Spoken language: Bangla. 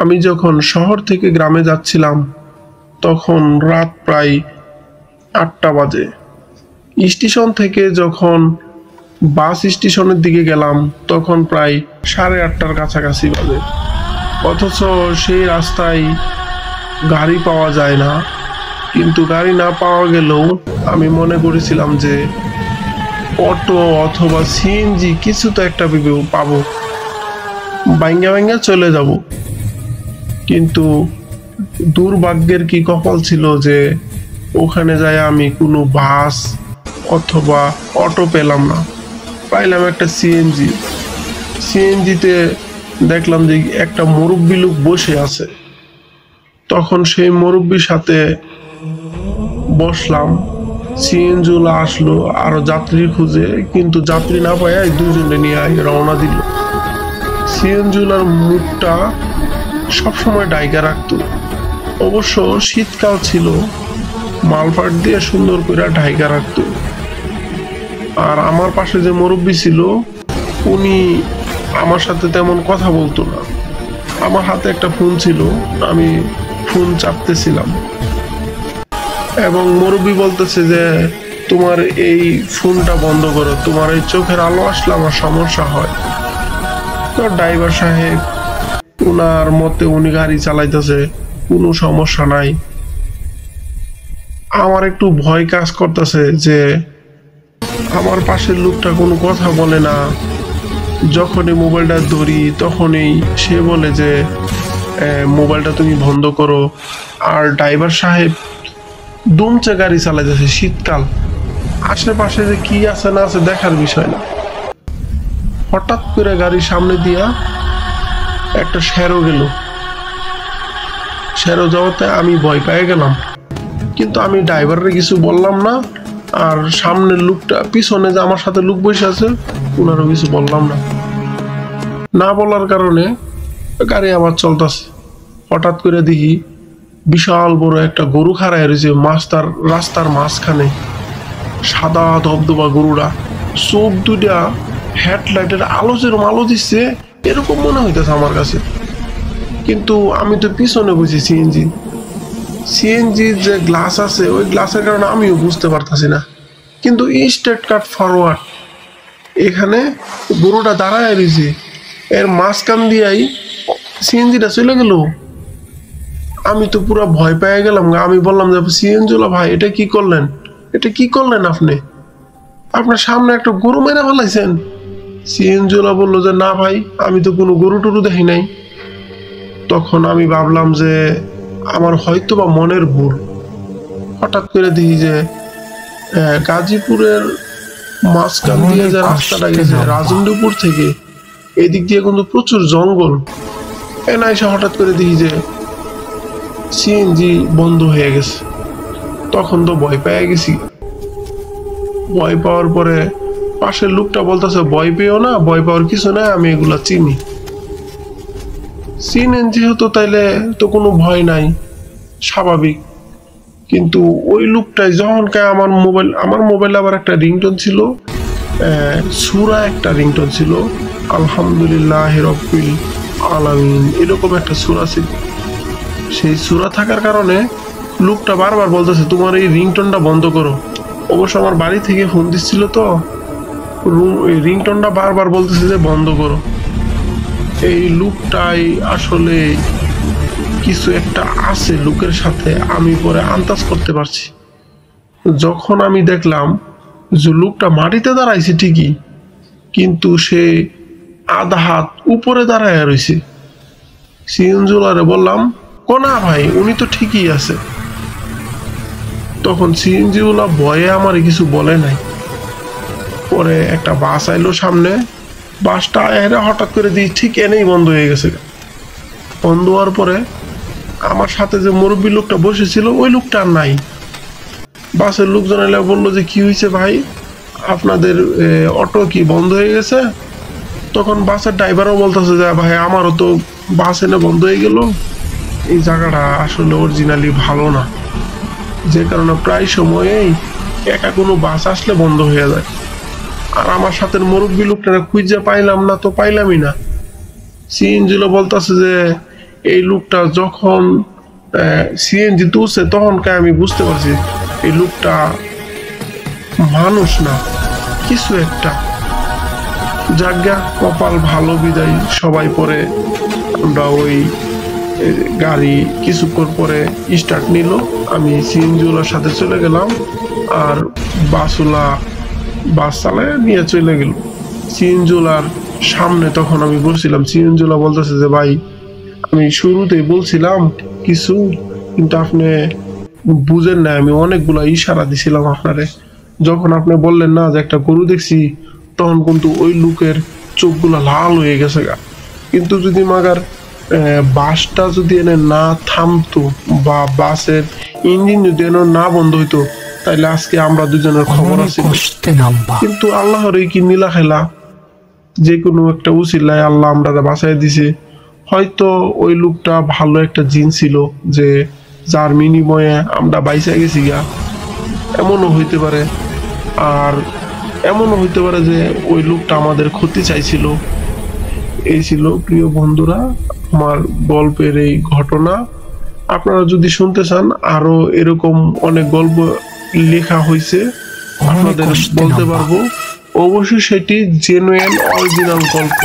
আমি যখন শহর থেকে গ্রামে যাচ্ছিলাম তখন রাত প্রায় 8টা বাজে। স্টেশন থেকে যখন বাস স্টেশনের দিকে গেলাম তখন প্রায় 8:30টার কাছাকাছি বাজে। অথচ সেই রাস্তায় গাড়ি পাওয়া যায় না, কিন্তু গাড়ি না পাওয়া গেলেও আমি মনে করেছিলাম যে অটো অথবা সিএনজি কিছু তো একটা পাবো, বাইঙ্গা বাইঙ্গা চলে যাব। কিন্তু দুর্ভাগ্যের কি কপাল ছিল যে ওখানে যায় আমি কোনো বাস অথবা অটো পেলাম না, পাইলাম একটা সিএনজিতে দেখলাম যে একটা মুরব্বি লোক বসে আছে। তখন সেই মুরব্বির সাথে বসলাম। সিএনজিওয়ালা আসলো আরো যাত্রী খুঁজে, কিন্তু যাত্রী না পায় দুজনে নিয়ে রওনা দিল। সিএনজিওয়ালার মুখটা সবসময় ডাইকা রাখতো, অবশ্য শীতকাল ছিল, মালপাট দিয়ে সুন্দর করে ঢাইকা রাখতো। আর আমার পাশে যে মুরব্বি ছিল উনি আমার সাথে তেমন কথা বলতো না। আমার হাতে একটা ফোন ছিল, আমি ফোন চাপতেছিলাম এবং মুরব্বি বলতেছে যে তোমার এই ফোনটা বন্ধ করো, তোমার এই চোখের আলো আসলে আমার সমস্যা হয়। তো ড্রাইভার সাহেব উনার মতে উনি গাড়ি চালাইতেছে, কোনো সমস্যা নাই। আমার একটু ভয় কাজ করতেছে যে আমার পাশের লোকটা কোনো কথা বলে না, যখনই মোবাইলটা ধরি তখনই সে বলে যে মোবাইলটা তুমি বন্ধ করো। আর ড্রাইভার সাহেব দুমচে গাড়ি চালাইতেছে, শীতকাল, আশেপাশে যে কি আছে না আছে দেখার বিষয় না। হঠাৎ করে গাড়ির সামনে দিয়া একটা শ্যারো গেল, শ্যারো যাওয়াতে আমি ভয় পেয়ে গেলাম, কিন্তু আমি ড্রাইভারের কিছু বললাম না। আর সামনের লোকটা পিছনে যে আমার সাথে লোক বসে আছে ওনারও কিছু বললাম না বলার কারণে গাড়ি আবার চলতেছে। হঠাৎ করে দেখি বিশাল বড় একটা গরু খাড়ায় রয়েছে রাস্তার মাঝখানে, সাদা ধবধবা গরুটা, চোখ দুইটা হেডলাইটের আলো যেরকম আলো দিচ্ছে এরকম মনে হইতেছে আমার কাছে। কিন্তু আমি তো পিছনে বসি, সিএনজির যে গ্লাস আছে ওই গ্লাসের কারণে আমিও বুঝতে পারতাছি না। কিন্তু স্ট্রেট কাট ফরওয়ার্ড, এখানে গরুটা দাঁড়ায় রয়েছে, এর মাঝখান দিয়াই সিএনজিটা চলে গেল। আমি তো পুরো ভয় পেয়ে গেলাম। আমি বললাম যে সিএনজিওয়ালা ভাই, এটা কি করলেন আপনি? আপনার সামনে একটা গরু মেরে ফেলাইছেন। সিএনজিওয়ালা বললো যে না ভাই, আমি তো কোনো গরু টরু দেখি নাই। তখন আমি ভাবলাম যে আমার হয়তো বা মনের ভুল। হঠাৎ করে দেখি যে গাজীপুরের মাঝখান দিয়ে যে রাস্তাটা গেছে রাজেন্দ্রপুর থেকে, এদিক দিয়ে কিন্তু প্রচুর জঙ্গল। এসে হঠাৎ করে দেখি যে সিএনজি বন্ধ হয়ে গেছে। তখন তো ভয় পেয়ে গেছি। ভয় পাওয়ার পরে পাশের লোকটা বলতেছে ভয় পেও না, ভয় পাওয়ার কিছু নাই, আমি এগুলা চিনেন যেহেতু তাইলে তো কোনো ভয় নাই, স্বাভাবিক। কিন্তু ওই লোকটাই যখন আমার মোবাইলে আবার একটা রিংটোন ছিল, সূরা একটা রিংটোন ছিল, আলহামদুলিল্লাহ রাব্বিল আলামিন, এরকম একটা সূরা ছিল। সেই সূরা থাকার কারণে লোকটা বারবার বলতেছে তোমার এই রিংটোনটা বন্ধ করো। অবশ্য আমার বাড়ি থেকে ফোন দিচ্ছিল তো, এই রিংটোনটা বারবার বলতেছে যে বন্ধ করো। এই লোকটাই আসলে কিছু একটা আছে লোকের সাথে, আমি পরে আন্দাজ করতে পারছি। যখন আমি দেখলাম যে লোকটা মাটিতে দাঁড়াইছে ঠিকই, কিন্তু সে আধা হাত উপরে দাঁড়ায় রয়েছে। সিএনজিওয়ালারে বললাম কোনা ভাই, উনি তো ঠিকই আছে। তখন সিএনজিওয়ালা ভয়ে আমার কিছু বলে নাই। পরে একটা বাস আইলো সামনে, বাসটা এরা হঠাৎ করে দিই ঠিক এনেই বন্ধ হয়ে গেছে। বন্ধ হওয়ার পরে আমার সাথে যে মুরব্বী লোকটা বসেছিল ওই লোকটা আর নাই। বাসের লোকজন এলে বললো যে কি হয়েছে ভাই, আপনাদের অটো কি বন্ধ হয়ে গেছে? তখন বাসের ড্রাইভারও বলতেছে যে ভাই আমারও তো বাস এনে বন্ধ হয়ে গেল, এই জায়গাটা আসলে অরিজিনালি ভালো না, যে কারণে প্রায় সময়েই একা কোনো বাস আসলে বন্ধ হয়ে যায়। আর আমার সাথে মুরব্বী লোকটা খুঁজে পাইলাম না, তো পাইলামই না। সিএনজিওয়ালা বলতেছে যে এই লোকটা যখন সিএনজি তুলছে তখনকে আমি বুঝতে পারছি এই লোকটা মানুষ না, কিছু একটা। যাজ্ঞা কপাল ভালো বিদায় সবাই পরে আমরা ওই গাড়ি কিছুক্ষণ পরে স্টার্ট নিল, আমি সিএনজিওলার সাথে চলে গেলাম আর বাসওয়ালা বাস চালায় নিয়ে চলে গেল সিএনজিওলার সামনে। তখন আমি বলছিলাম, সিএনজিওলা বলতেছে যে ভাই আমি শুরুতেই বলছিলাম কিছু, কিন্তু আপনি বুঝেন না, আমি অনেকগুলা ইশারা দিছিলাম আপনারে। যখন আপনি বললেন না যে একটা গরু দেখছি, তখন কিন্তু ওই লোকের চোখগুলা লাল হয়ে গেছে গা। কিন্তু যদি মাগার বাসটা যদি এনে না থামতো বা বাসের ইঞ্জিন যদি এনে না বন্ধ হইতো, তাইলে আজকে আমরা দুজনের খবর আছে। কিন্তু আল্লাহর এই কি নীলা খেলা, যে কোনো একটা উসিলায় আল্লাহ আমরা বাঁচাই দিছে। হয়তো ওই লোকটা ভালো একটা জিন ছিল যে যার বিনিময়ে আমরা বাইসা গেছি গা, এমনও হইতে পারে। আর এমনও হইতে পারে যে ওই লোকটা আমাদের ক্ষতি চাইছিল। এই ছিল প্রিয় বন্ধুরা আমার গল্পের এই ঘটনা। আপনারা যদি শুনতে চান আরো এরকম অনেক গল্প লেখা হয়েছে, আপনাদের বলতে পারবো। অবশ্যই সেটি জেনুইন অরিজিনাল গল্প।